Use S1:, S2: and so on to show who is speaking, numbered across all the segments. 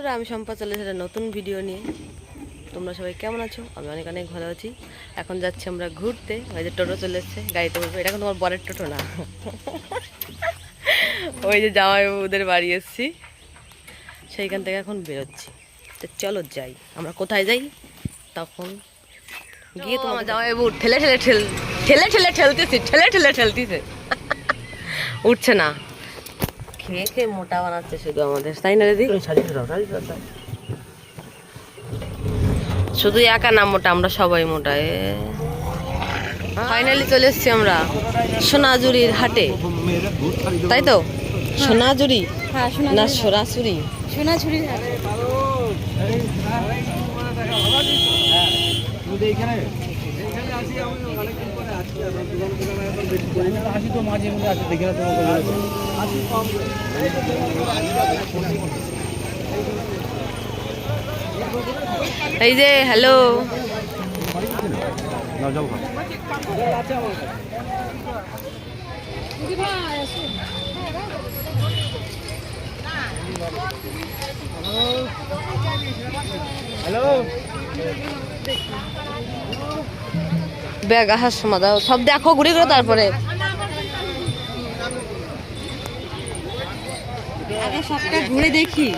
S1: বন্ধুরা, আমি সম্পা চলে এসেছি নতুন ভিডিও নিয়ে। তোমরা সবাই কেমন আছো? আমি অনেক অনেক ভালো আছি। এখন যাচ্ছি আমরা ঘুরতে। ওই যে টোটো চলে এসছে, গাড়িতে বলবো। এটা এখন তোমার বরের টোটো না। ওই যে জামাইবাবুদের বাড়ি এসছি, সেইখান থেকে এখন বেরোচ্ছি। তো চলো যাই। আমরা কোথায় যাই তখন গিয়ে তো আমার জামাইবাবু ঠেলে ঠেলে ঠেলতেছে। উঠছে না, খেয়ে খেয়ে মোটা বানাচ্ছে শুধু আমাদের, তাই না দিদি? শুধু একা না মোটা, আমরা সবাই মোটা। ফাইনালি চলে এসছি আমরা সোনাঝুরির হাটে, তাই তো? সোনাঝুরি না সোনাঝুরি?
S2: সোনাঝুরির হাট।
S1: এই যে হ্যালো, ব্যাগ আসার সময় দাও, সব দেখো ঘুরে ঘুরে, তারপরে
S2: আগে সবটা ঘুরে দেখি।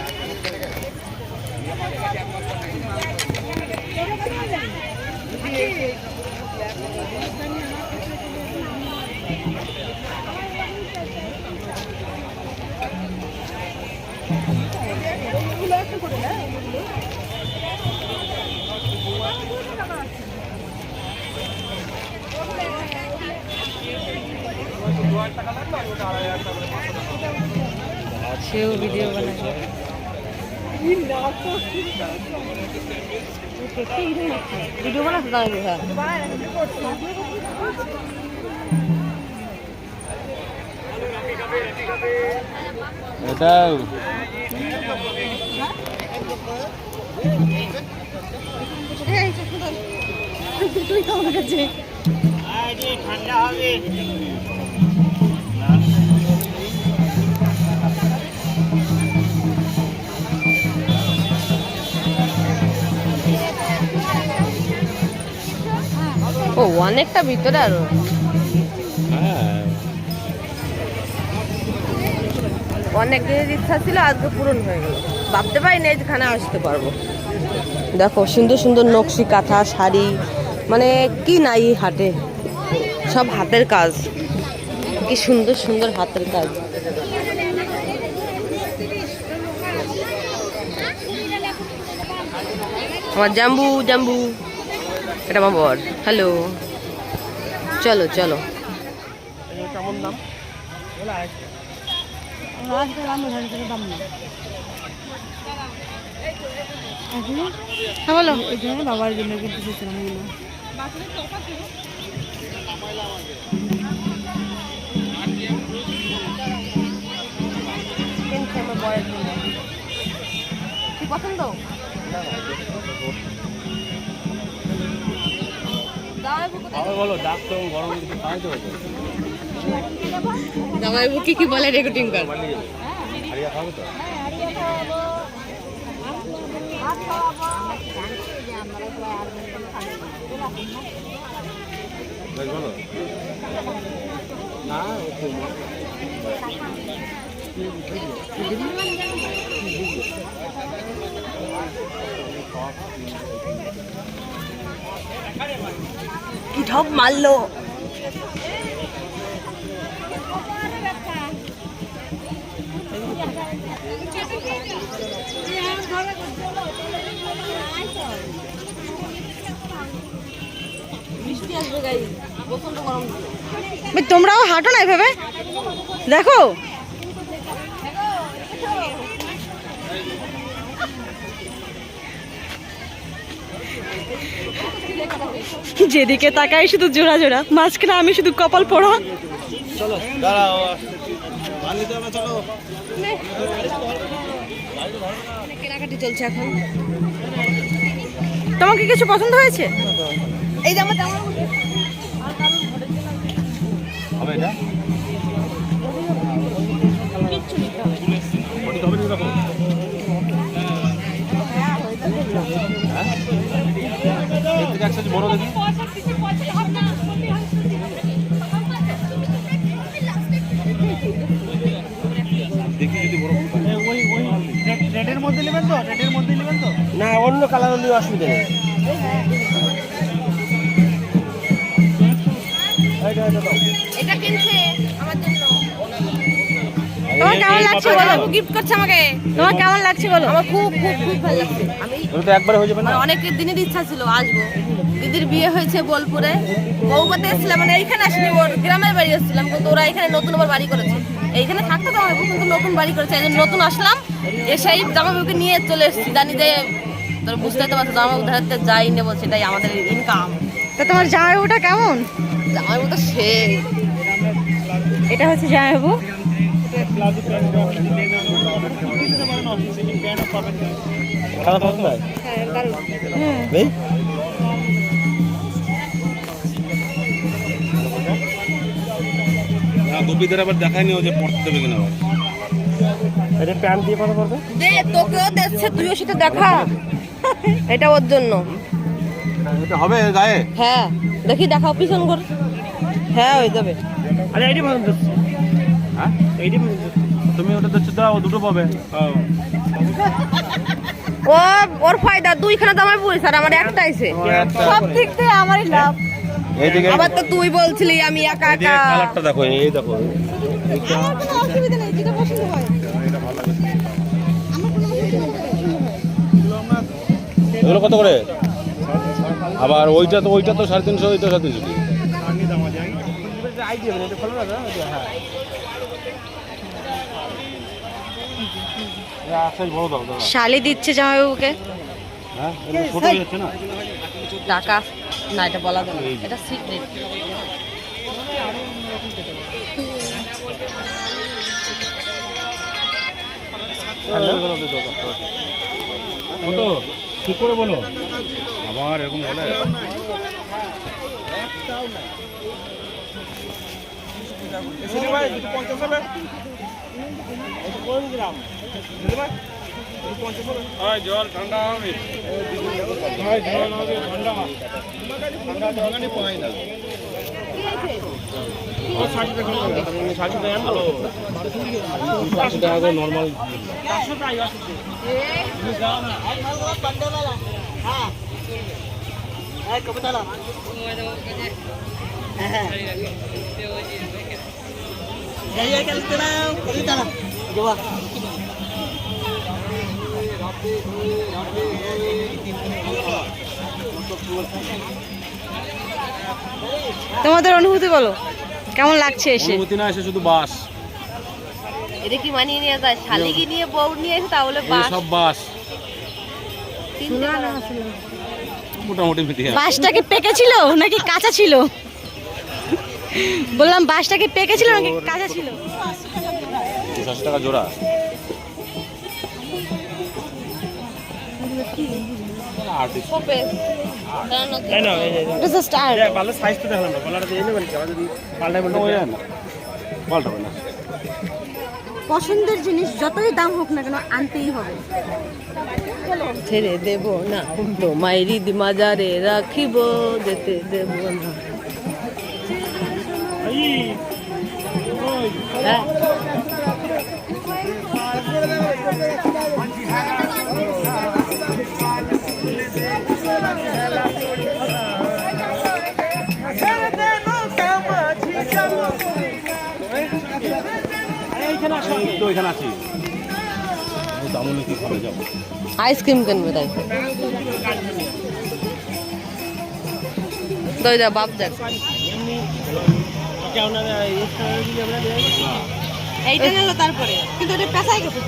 S2: সেও ভিডিও বানায়।
S1: ভিডিও বানাতে দাঁড়াবো। হ্যাঁ,
S3: এটা ঠান্ডা হবে।
S1: ও অনেকটা ভিতরে আরো। অনেক দিনের ইচ্ছা ছিল, আজকে পূরণ হয়ে গেল। ভাবতে পারিনি এখানে আসতে পারবো। দেখো সুন্দর সুন্দর নকশি কাঁথা শাড়ি, মানে কি নাই হাটে, সব হাতের কাজ। কি সুন্দর সুন্দর হাতের কাজ। আমার জাম্বু জাম্বু, এটা আমার বর। হ্যালো, চলো চলো। কেমন দাম?
S2: হ্যাঁ বলো। এখানে বাবার জন্য কিনতে চেয়েছিলাম।
S1: কি পছন্দ? জামাইবাবু কি বলে রেকর্ডিং কর। কি ঢপ মারলো।
S2: তোমরাও হাঁটো না এভাবে, দেখো যেদিকে তাকাই শুধু জোড়া জোড়া, মাঝখানে আমি শুধু কপাল পোড়া।
S3: চলো দাঁড়াও,
S1: কেনাকাটি চলছে এখন।
S2: তোমার কি কিছু পছন্দ হয়েছে?
S1: এই যে আমার জামা
S3: হবে এটা কিচ্ছু নিতে হবে। সাইজ বড় দেখি। দেখি যদি বড়
S4: ওই রেডের মধ্যে নেবেন তো? রেডের মধ্যে নেবেন তো?
S3: না, অন্য কালার হলে অসুবিধা নেই।
S1: এটা কিনছে আমার জন্য।
S2: তোমার কেমন লাগছে বলো?
S1: গিফট করছে আমাকে।
S2: তোমার কেমন লাগছে বলো?
S1: আমার খুব খুব খুব ভালো লাগছে। আমি
S3: ওটা তো একবারে হয়ে যাবে না।
S1: মানে অনেক দিনের ইচ্ছা ছিল আসবো। দিদির বিয়ে হয়েছে বোলপুরে, বউবাতে এসেছিলাম, মানে এইখানে আসিনি, ওর গ্রামের বাড়ি এসেছিলাম, কিন্তু ওরা এখানে নতুন আবার বাড়ি করেছে। এইখানে থাকতে তো হবে, কিন্তু নতুন বাড়ি করেছে, এই জন্য নতুন আসলাম, এসেই জামাইবাবুকে নিয়ে চলে এসেছি। জানি যে তোর বুঝতে তো পারছো, জামাইবাবু ধরতে যাই নেবো, সেটাই আমাদের ইনকাম।
S2: তা তোমার জামাইবাবুটা কেমন?
S1: জামাইবাবু তো সেই।
S2: এটা হচ্ছে জামাইবাবু।
S3: খারাপ হবে না? এই গোপীদের আবার দেখায়নি ও যে পড়তে দেবে কিনা আবার।
S4: এটা প্যান্ট দিয়ে কত পড়বে?
S1: দে, তোকেও দেখছে, তুইও সেটা দেখা। এটা ওর জন্য।
S3: এটা হবে এর গায়ে?
S1: হ্যাঁ, দেখি দেখাও পিছন করে। হ্যাঁ, হয়ে যাবে।
S4: আরে এইটি পছন্দ হচ্ছে।
S3: হ্যাঁ,
S4: এইটি পছন্দ হচ্ছে।
S3: তুমি ওটা দিচ্ছ, দাও, দুটো পাবে।
S1: ও ওর ফায়দা, দুইখানা জামাইবাবু হয়েছে আর আমার একটা আছে।
S2: সব দিক থেকে আমারই লাভ।
S3: এইদিকে
S1: আবার তো তুই বলছিলি আমি একা
S3: এইদিকে
S1: একা।
S3: কালারটা দেখো, এই দেখো।
S2: আমার কোনো অসুবিধা নেই, যেটা পছন্দ হয়।
S3: এগুলো কত করে? আবার ওইটা তো 350, ওইটা 350।
S4: আইডিয়া মানে এটা ভালো না? হ্যাঁ।
S3: সাইজ বড় দাও, দাও।
S2: শালি দিচ্ছে জামাইবাবুকে।
S3: হ্যাঁ, এটা ছোট হয়ে যাচ্ছে না?
S1: টাকা না, এটা বলা যাবে না, এটা সিক্রেট।
S3: কত? ঠিক করে বলো। আবার এরকম বলে? জল ঠান্ডা হবে। নর্মাল
S2: তোমাদের অনুভূতি বলো, কেমন লাগছে এসে?
S3: অনুমতি না, এসে শুধু বাস।
S1: এটা কি মানিয়ে নিয়ে যায়? শালিকে নিয়ে বউ নিয়ে এসে তাহলে বাস
S3: সব বাস
S1: কিনতে হবে।
S3: মোটামুটি মিটিয়ে
S2: বাসটা কি পেকে ছিল নাকি কাঁচা ছিল? বললাম বাসটা কি পেকে ছিল নাকি কাঁচা ছিল?
S3: 80 টাকা জোড়া।
S1: কোপে দাঁড়ানো তো।
S4: তাই না?
S2: এটা জাস্ট আর
S4: ভালো সাইজ তো দেখলাম না। পাল্লাটা দিয়ে নেবেন কি? আবার যদি পাল্টাই বলতে
S3: পাল্টাবে না।
S2: পছন্দের জিনিস যতই দাম হোক না কেন আনতেই হবে।
S1: ছেড়ে দেব না, তোমায় হৃদ মাজারে রাখিব, যেতে দেব না। হ্যাঁ।
S3: তো এখানে আছি। দামুন কি খাবে যাও।
S1: আইসক্রিম কিনবে তাই দই দা বাপ দেখ। এইটা নিল তারপরে, কিন্তু এটা পেছাই গেছে।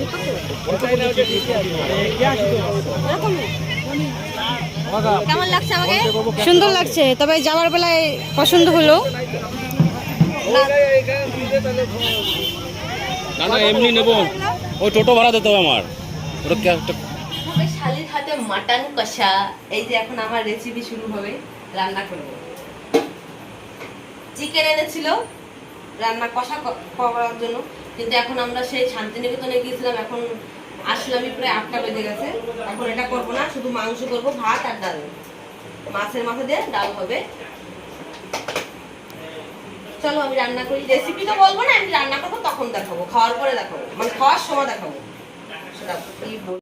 S1: কেমন লাগছে আমাকে?
S2: সুন্দর লাগছে, তবে যাওয়ার বেলায় পছন্দ হলো।
S3: না না, এমনি নেবো। ওই টোটো ভাড়া দিতে হবে আমার। ওটা
S1: শালির হাতে মাটন কষা। এই যে এখন আমার রেসিপি শুরু হবে, রান্না করব। চিকেন এনেছিল রান্না কষা করার জন্য, কিন্তু এখন আমরা সেই শান্তিনিকেতনে গিয়েছিলাম, এখন আসলামই প্রায় 8টা বেজে গেছে। এখন এটা করবো না, শুধু মাংস করবো, ভাত আর ডাল। মাছের মাথা দিয়ে ডাল হবে। চলো আমি রান্না করি, রেসিপি তো বলবো না, আমি রান্না করবো তখন দেখাবো, খাওয়ার পরে দেখাবো, মানে খাওয়ার সময় দেখাবো সেটা কি